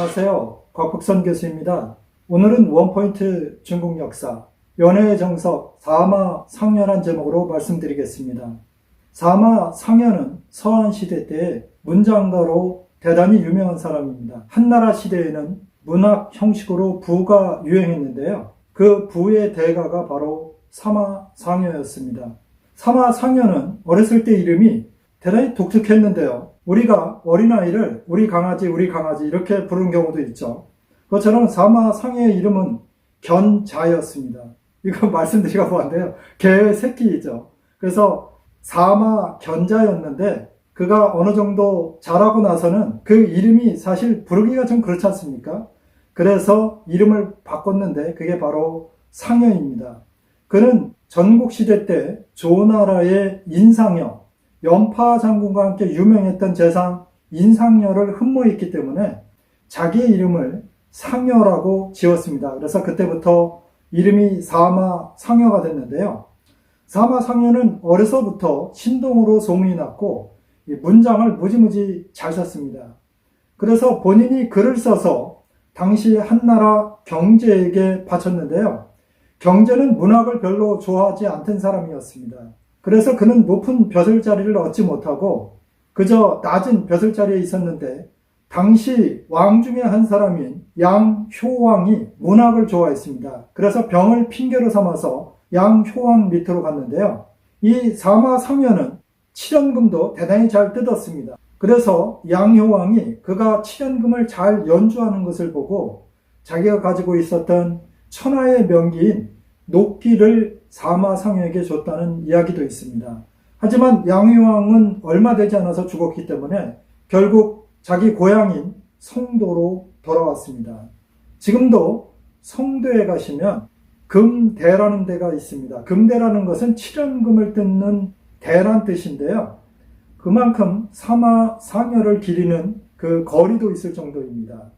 안녕하세요. 곽북선 교수입니다. 오늘은 원포인트 중국 역사, 연해의 정석 사마상여란 제목으로 말씀드리겠습니다. 사마상여는 서한시대 때 문장가로 대단히 유명한 사람입니다. 한나라 시대에는 문학 형식으로 부가 유행했는데요. 그 부의 대가가 바로 사마상여였습니다. 사마상여는 어렸을 때 이름이 대단히 독특했는데요. 우리가 어린아이를 우리 강아지 이렇게 부르는 경우도 있죠. 그것처럼 사마상여의 이름은 견자였습니다. 이거 말씀드리기가 뭐한데요. 개의 새끼이죠. 그래서 사마견자였는데 그가 어느 정도 자라고 나서는 그 이름이 사실 부르기가 좀 그렇지 않습니까? 그래서 이름을 바꿨는데 그게 바로 상여입니다. 그는 전국시대 때 조나라의 인상여, 연파 장군과 함께 유명했던 재상 인상여를 흠모했기 때문에 자기의 이름을 상여라고 지었습니다. 그래서 그때부터 이름이 사마상여가 됐는데요. 사마상여는 어려서부터 신동으로 소문이 났고 문장을 무지무지 잘 썼습니다. 그래서 본인이 글을 써서 당시 한나라 경제에게 바쳤는데요. 경제는 문학을 별로 좋아하지 않던 사람이었습니다. 그래서 그는 높은 벼슬자리를 얻지 못하고 그저 낮은 벼슬자리에 있었는데 당시 왕 중에 한 사람인 양효왕이 문학을 좋아했습니다. 그래서 병을 핑계로 삼아서 양효왕 밑으로 갔는데요. 이 사마상여는 칠연금도 대단히 잘 뜯었습니다. 그래서 양효왕이 그가 칠연금을 잘 연주하는 것을 보고 자기가 가지고 있었던 천하의 명기인 녹기를 사마상여에게 줬다는 이야기도 있습니다. 하지만 양효왕은 얼마 되지 않아서 죽었기 때문에 결국 자기 고향인 성도로 돌아왔습니다. 지금도 성도에 가시면 금대라는 데가 있습니다. 금대라는 것은 칠연금을 뜯는 대란 뜻인데요. 그만큼 사마상여를 기리는 그 거리도 있을 정도입니다.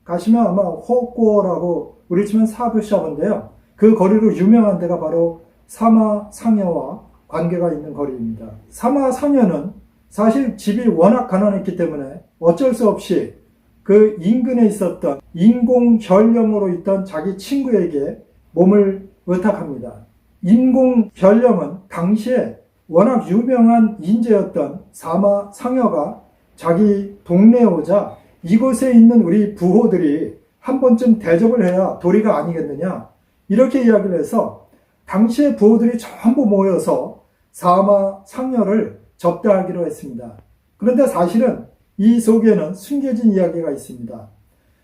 가시면 아마 호꼬라고 우리 치면 사부샤인데요. 그 거리로 유명한 데가 바로 사마상여와 관계가 있는 거리입니다. 사마상여는 사실 집이 워낙 가난했기 때문에 어쩔 수 없이 그 인근에 있었던 인공혈령으로 있던 자기 친구에게 몸을 의탁합니다. 인공혈령은 당시에 워낙 유명한 인재였던 사마상여가 자기 동네에 오자 이곳에 있는 우리 부호들이 한 번쯤 대접을 해야 도리가 아니겠느냐 이렇게 이야기를 해서 당시의 부호들이 전부 모여서 사마상여를 접대하기로 했습니다. 그런데 사실은 이 속에는 숨겨진 이야기가 있습니다.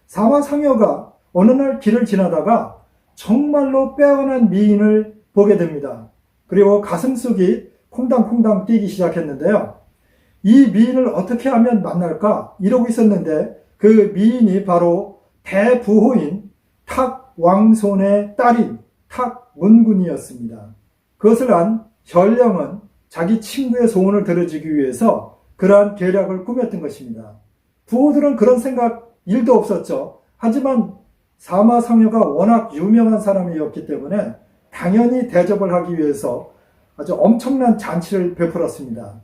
사마상여가 어느 날 길을 지나다가 정말로 빼어난 미인을 보게 됩니다. 그리고 가슴속이 콩당콩당 뛰기 시작했는데요. 이 미인을 어떻게 하면 만날까 이러고 있었는데 그 미인이 바로 대부호인 탁왕손의 딸인 탁문군이었습니다. 그것을 안 혈령은 자기 친구의 소원을 들어주기 위해서 그러한 계략을 꾸몄던 것입니다. 부호들은 그런 생각 1도 없었죠. 하지만 사마상여가 워낙 유명한 사람이었기 때문에 당연히 대접을 하기 위해서 아주 엄청난 잔치를 베풀었습니다.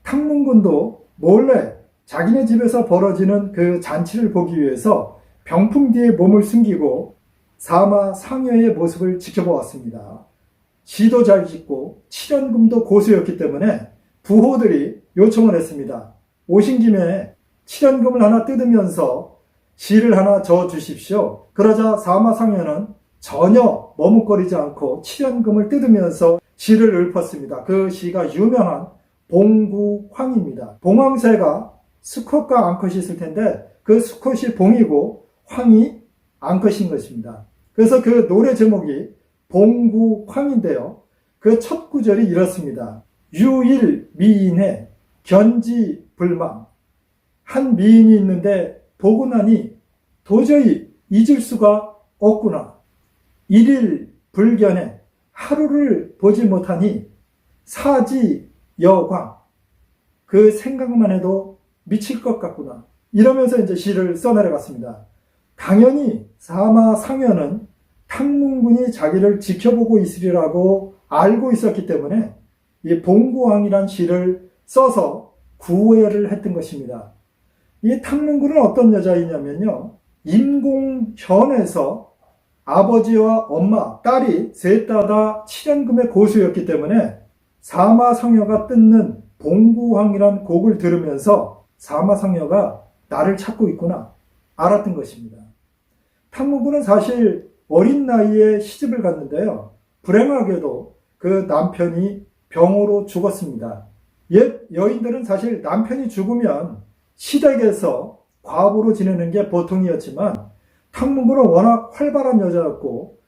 탁문군도 몰래 자기네 집에서 벌어지는 그 잔치를 보기 위해서 병풍 뒤에 몸을 숨기고 사마상여의 모습을 지켜보았습니다. 시도 잘 짓고 칠연금도 고수였기 때문에 부호들이 요청을 했습니다. 오신 김에 칠연금을 하나 뜯으면서 시를 하나 저 주십시오. 그러자 사마상여는 전혀 머뭇거리지 않고 칠연금을 뜯으면서 시를 읊었습니다. 그 시가 유명한 봉구황입니다. 봉황새가 수컷과 암컷이 있을 텐데 그 수컷이 봉이고 황이 암컷인 것입니다. 그래서 그 노래 제목이 봉구황인데요. 그 첫 구절이 이렇습니다. 유일 미인의 견지불망. 한 미인이 있는데 보고 나니 도저히 잊을 수가 없구나. 일일 불견에 하루를 보지 못하니 사지여광. 그 생각만 해도 미칠 것 같구나. 이러면서 이제 시를 써내려갔습니다. 당연히 사마상여는 탁문군이 자기를 지켜보고 있으리라고 알고 있었기 때문에 이 봉구황이란 시를 써서 구애를 했던 것입니다. 이 탕문군은 어떤 여자이냐면요. 임공현에서 아버지와 엄마, 딸이 셋 다 7연금의 고수였기 때문에 사마성여가 뜯는 봉구황이란 곡을 들으면서 사마성여가 나를 찾고 있구나 알았던 것입니다. 탕문군은 사실 어린 나이에 시집을 갔는데요. 불행하게도 그 남편이 병으로 죽었습니다. 옛 여인들은 사실 남편이 죽으면 시댁에서 과부로 지내는 게 보통이었지만 탕문군은 워낙 활발한 여자였고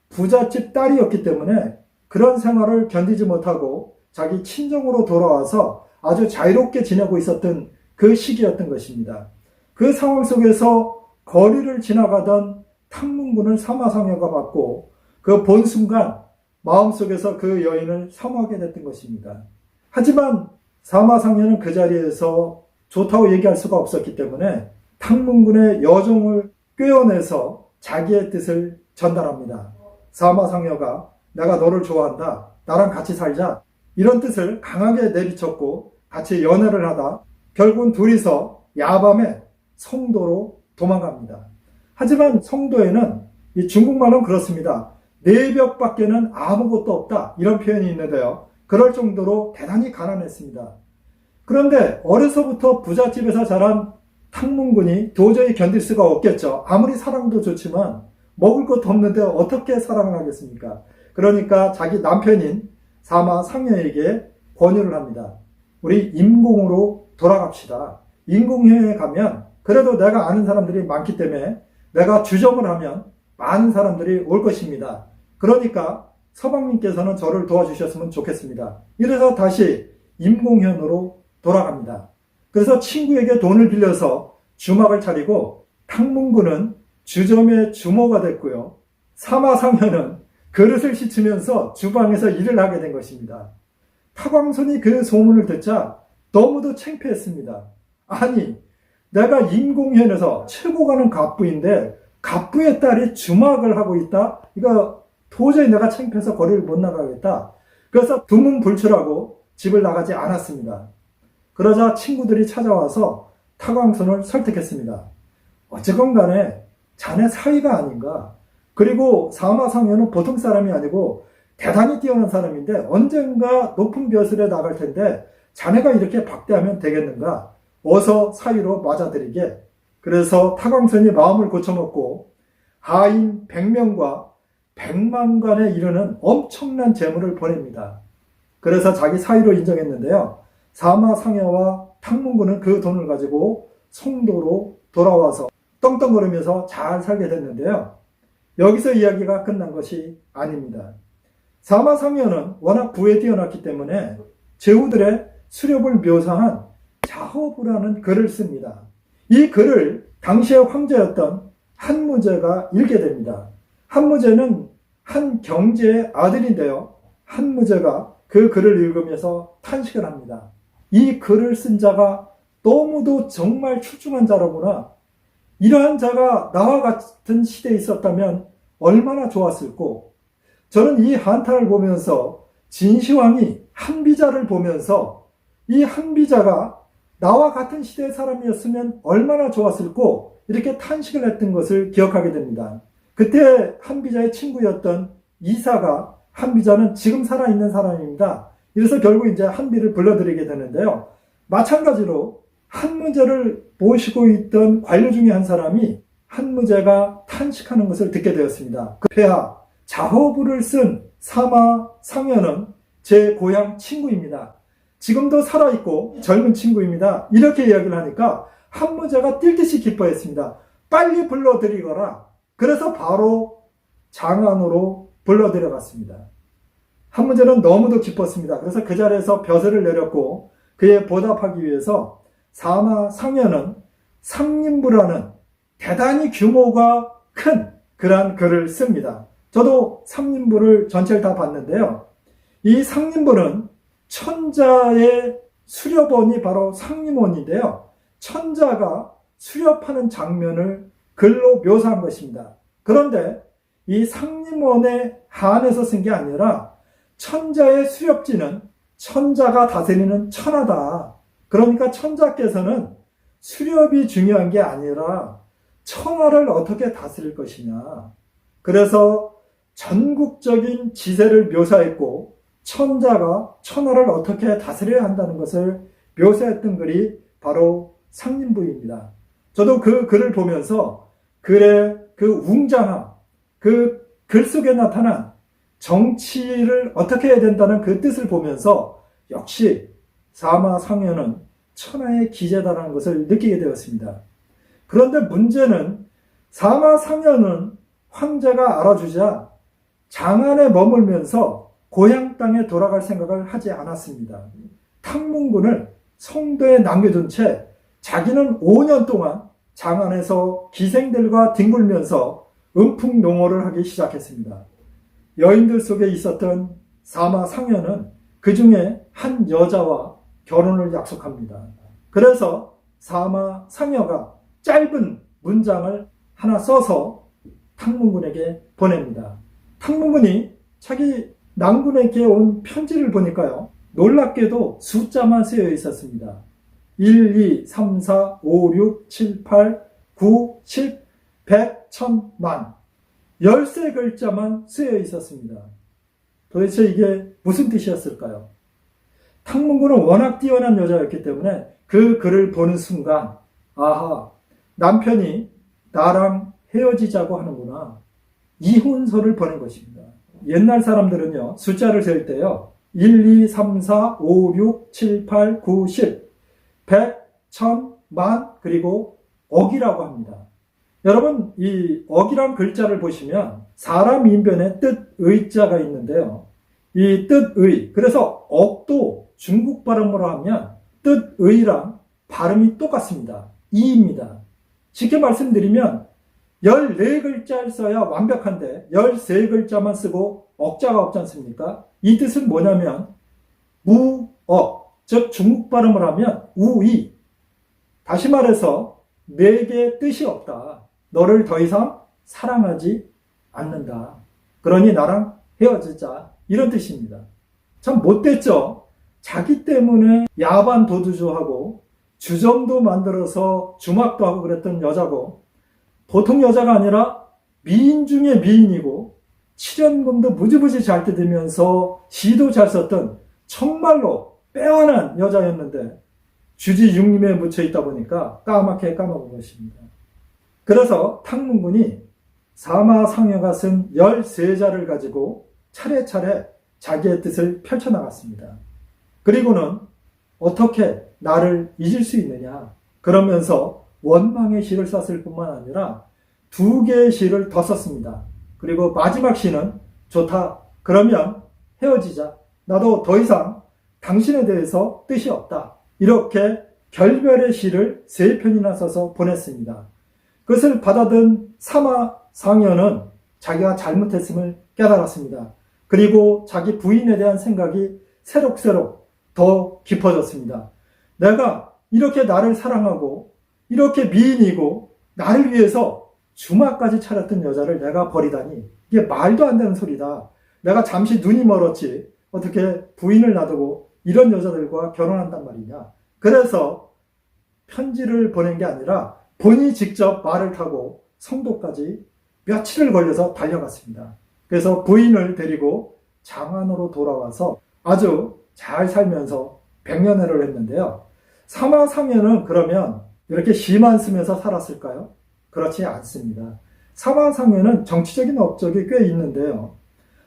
부잣집 딸이었기 때문에 그런 생활을 견디지 못하고 자기 친정으로 돌아와서 아주 자유롭게 지내고 있었던 그 시기였던 것입니다. 그 상황 속에서 거리를 지나가던 탕문군을 사마상여가 봤고 그 본 순간 마음속에서 그 여인을 사모하게 됐던 것입니다. 하지만 사마상여는 그 자리에서 좋다고 얘기할 수가 없었기 때문에 탕문군의 여종을 꿰어내서 자기의 뜻을 전달합니다. 사마상여가 내가 너를 좋아한다. 나랑 같이 살자. 이런 뜻을 강하게 내비쳤고 같이 연애를 하다 결국은 둘이서 야밤에 성도로 도망갑니다. 하지만 성도에는 이 중국말로는 그렇습니다. 내벽 밖에는 아무것도 없다. 이런 표현이 있는데요. 그럴 정도로 대단히 가난했습니다. 그런데 어려서부터 부잣집에서 자란 탕문군이 도저히 견딜 수가 없겠죠. 아무리 사랑도 좋지만 먹을 것도 없는데 어떻게 사랑을 하겠습니까? 그러니까 자기 남편인 사마상여에게 권유를 합니다. 우리 임공으로 돌아갑시다. 임공현에 가면 그래도 내가 아는 사람들이 많기 때문에 내가 주정을 하면 많은 사람들이 올 것입니다. 그러니까 서방님께서는 저를 도와주셨으면 좋겠습니다. 이래서 다시 임공현으로 돌아갑니다. 그래서 친구에게 돈을 빌려서 주막을 차리고 탕문군은 주점의 주모가 됐고요. 사마상여는 그릇을 씻으면서 주방에서 일을 하게 된 것입니다. 타광손이 그 소문을 듣자 너무도 창피했습니다. 아니, 내가 임공현에서 최고 가는 갑부인데 갑부의 딸이 주막을 하고 있다? 이거 도저히 내가 창피해서 거리를 못 나가겠다. 그래서 두문불출하고 집을 나가지 않았습니다. 그러자 친구들이 찾아와서 타광손을 설득했습니다. 어쨌건 간에 자네 사위가 아닌가. 그리고 사마상여는 보통 사람이 아니고 대단히 뛰어난 사람인데 언젠가 높은 벼슬에 나갈 텐데 자네가 이렇게 박대하면 되겠는가. 어서 사위로 맞아들이게. 그래서 타광손이 마음을 고쳐먹고 하인 100명과 100만관에 이르는 엄청난 재물을 보냅니다. 그래서 자기 사위로 인정했는데요. 사마상여와 탕문군은 그 돈을 가지고 송도로 돌아와서 떵떵거리면서 잘 살게 됐는데요. 여기서 이야기가 끝난 것이 아닙니다. 사마상여는 워낙 부에 뛰어났기 때문에 제후들의 수렵을 묘사한 자허부라는 글을 씁니다. 이 글을 당시의 황제였던 한무제가 읽게 됩니다. 한무제는 한 경제의 아들인데요. 한무제가 그 글을 읽으면서 탄식을 합니다. 이 글을 쓴 자가 너무도 정말 출중한 자로구나. 이러한 자가 나와 같은 시대에 있었다면 얼마나 좋았을꼬. 저는 이 한탄을 보면서 진시황이 한비자를 보면서 이 한비자가 나와 같은 시대의 사람이었으면 얼마나 좋았을꼬 이렇게 탄식을 했던 것을 기억하게 됩니다. 그때 한비자의 친구였던 이사가 한비자는 지금 살아있는 사람입니다. 이래서 결국 이제 한비를 불러들이게 되는데요. 마찬가지로 한무제를 모시고 있던 관료 중에 한 사람이 한무제가 탄식하는 것을 듣게 되었습니다. 그 폐하, 자허부를 쓴 사마상여는 제 고향 친구입니다. 지금도 살아있고 젊은 친구입니다. 이렇게 이야기를 하니까 한무제가 뛸 듯이 기뻐했습니다. 빨리 불러들이거라. 그래서 바로 장안으로 불러들여갔습니다. 한무제는 너무도 기뻤습니다. 그래서 그 자리에서 벼슬을 내렸고 그에 보답하기 위해서 사마상여는 상림부라는 대단히 규모가 큰 그러한 글을 씁니다. 저도 상림부를 전체를 다 봤는데요. 이 상림부는 천자의 수렵원이 바로 상림원인데요. 천자가 수렵하는 장면을 글로 묘사한 것입니다. 그런데 이 상림원의 한에서 쓴 게 아니라 천자의 수렵지는 천자가 다스리는 천하다. 그러니까 천자께서는 수렵이 중요한 게 아니라 천하를 어떻게 다스릴 것이냐. 그래서 전국적인 지세를 묘사했고 천자가 천하를 어떻게 다스려야 한다는 것을 묘사했던 글이 바로 상림부입니다. 저도 그 글을 보면서 글의 그 웅장함, 그 글 속에 나타난 정치를 어떻게 해야 된다는 그 뜻을 보면서 역시 사마상현은 천하의 기재다라는 것을 느끼게 되었습니다. 그런데 문제는 사마상현은 황제가 알아주자 장안에 머물면서 고향 땅에 돌아갈 생각을 하지 않았습니다. 탕문군을 성도에 남겨둔 채 자기는 5년 동안 장안에서 기생들과 뒹굴면서 음풍농어를 하기 시작했습니다. 여인들 속에 있었던 사마상현은 그 중에 한 여자와 결혼을 약속합니다. 그래서 사마상여가 짧은 문장을 하나 써서 탕문군에게 보냅니다. 탕문군이 자기 낭군에게 온 편지를 보니까요, 놀랍게도 숫자만 쓰여 있었습니다. 1, 2, 3, 4, 5, 6, 7, 8, 9, 10, 100, 1000, 만 13글자만 쓰여 있었습니다. 도대체 이게 무슨 뜻이었을까요? 탕문군은 워낙 뛰어난 여자였기 때문에 그 글을 보는 순간 아하, 남편이 나랑 헤어지자고 하는구나. 이혼서를 보낸 것입니다. 옛날 사람들은요, 숫자를 셀 때요, 1, 2, 3, 4, 5, 6, 7, 8, 9, 10, 100, 1000, 만, 그리고 억이라고 합니다. 여러분, 이 억이란 글자를 보시면 사람 인변에 뜻의자가 있는데요. 이 뜻의, 그래서 억도 중국 발음으로 하면 뜻의랑 발음이 똑같습니다. 이입니다. 쉽게 말씀드리면 14글자를 써야 완벽한데 13글자만 쓰고 억자가 없지 않습니까? 이 뜻은 뭐냐면 무억, 즉 중국 발음을 하면 우이. 다시 말해서 내게 뜻이 없다. 너를 더 이상 사랑하지 않는다. 그러니 나랑 헤어지자. 이런 뜻입니다. 참 못됐죠? 자기 때문에 야반 도두조하고 주점도 만들어서 주막도 하고 그랬던 여자고, 보통 여자가 아니라 미인 중에 미인이고 출연금도 무지무지 잘 뜯으면서 시도 잘 썼던 정말로 빼어난 여자였는데 주지 육림에 묻혀 있다 보니까 까맣게 까먹은 것입니다. 그래서 탕문군이 사마상여가 쓴 13자를 가지고 차례차례 자기의 뜻을 펼쳐나갔습니다. 그리고는 어떻게 나를 잊을 수 있느냐, 그러면서 원망의 시를 썼을 뿐만 아니라 2개의 시를 더 썼습니다. 그리고 마지막 시는 좋다. 그러면 헤어지자. 나도 더 이상 당신에 대해서 뜻이 없다. 이렇게 결별의 시를 3편이나 써서 보냈습니다. 그것을 받아든 사마상여는 자기가 잘못했음을 깨달았습니다. 그리고 자기 부인에 대한 생각이 새록새록 더 깊어졌습니다. 내가 이렇게 나를 사랑하고 이렇게 미인이고 나를 위해서 주막까지 차렸던 여자를 내가 버리다니 이게 말도 안 되는 소리다. 내가 잠시 눈이 멀었지 어떻게 부인을 놔두고 이런 여자들과 결혼한단 말이냐. 그래서 편지를 보낸 게 아니라 본인이 직접 말을 타고 성도까지 며칠을 걸려서 달려갔습니다. 그래서 부인을 데리고 장안으로 돌아와서 아주 잘 살면서 백년해를 했는데요. 사마상여는 그러면 이렇게 시만 쓰면서 살았을까요? 그렇지 않습니다. 사마상여는 정치적인 업적이 꽤 있는데요.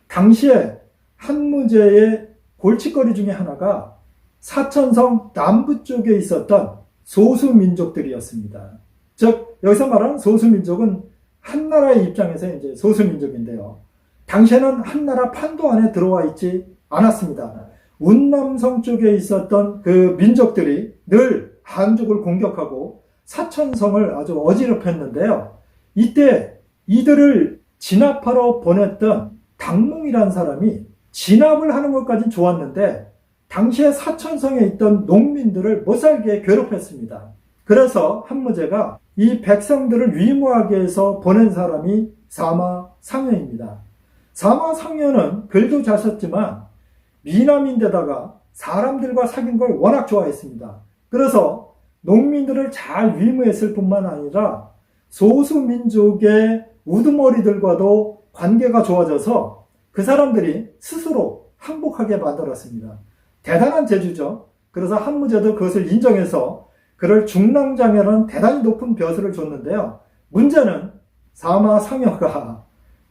당시에 한무제의 골칫거리 중에 하나가 사천성 남부 쪽에 있었던 소수민족들이었습니다. 즉 여기서 말하는 소수민족은 한나라의 입장에서 이제 소수민족인데요. 당시에는 한나라 판도 안에 들어와 있지 않았습니다. 운남성 쪽에 있었던 그 민족들이 늘 한족을 공격하고 사천성을 아주 어지럽혔는데요. 이때 이들을 진압하러 보냈던 당몽이라는 사람이 진압을 하는 것까지는 좋았는데 당시에 사천성에 있던 농민들을 못살게 괴롭혔습니다. 그래서 한무제가 이 백성들을 위무하게 해서 보낸 사람이 사마상여입니다. 사마상여는 글도 잘 썼지만 미남인데다가 사람들과 사귄 걸 워낙 좋아했습니다. 그래서 농민들을 잘 위무했을 뿐만 아니라 소수민족의 우두머리들과도 관계가 좋아져서 그 사람들이 스스로 항복하게 만들었습니다. 대단한 재주죠. 그래서 한무제도 그것을 인정해서 그를 중랑장이라는 대단히 높은 벼슬을 줬는데요. 문제는 사마상여가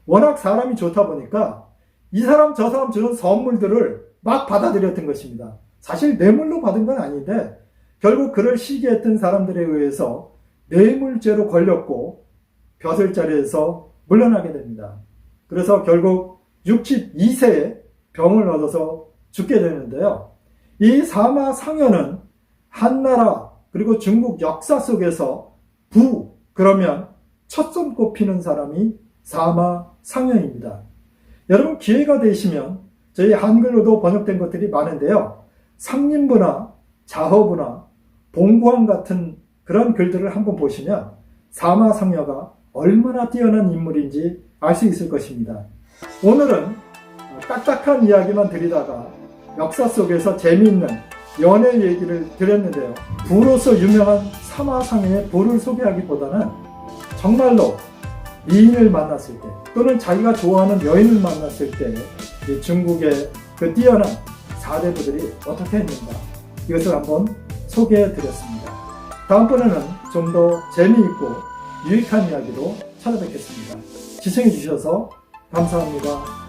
워낙 사람이 좋다 보니까 이 사람 저 사람 주는 선물들을 막 받아들였던 것입니다. 사실 뇌물로 받은 건 아닌데 결국 그를 시기했던 사람들에 의해서 뇌물죄로 걸렸고 벼슬자리에서 물러나게 됩니다. 그래서 결국 62세에 병을 얻어서 죽게 되는데요. 이 사마상여는 한나라 그리고 중국 역사 속에서 그러면 첫 손꼽히는 사람이 사마상여입니다. 여러분 기회가 되시면 저희 한글로도 번역된 것들이 많은데요. 상림부나 자허부나 봉구환 같은 그런 글들을 한번 보시면 사마상여가 얼마나 뛰어난 인물인지 알 수 있을 것입니다. 오늘은 딱딱한 이야기만 드리다가 역사 속에서 재미있는 연애 얘기를 드렸는데요. 부로서 유명한 사마상여의 부를 소개하기보다는 정말로 미인을 만났을 때 또는 자기가 좋아하는 여인을 만났을 때 중국의 그 뛰어난 사대부들이 어떻게 했는가 이것을 한번 소개해 드렸습니다. 다음번에는 좀 더 재미있고 유익한 이야기로 찾아뵙겠습니다. 시청해 주셔서 감사합니다.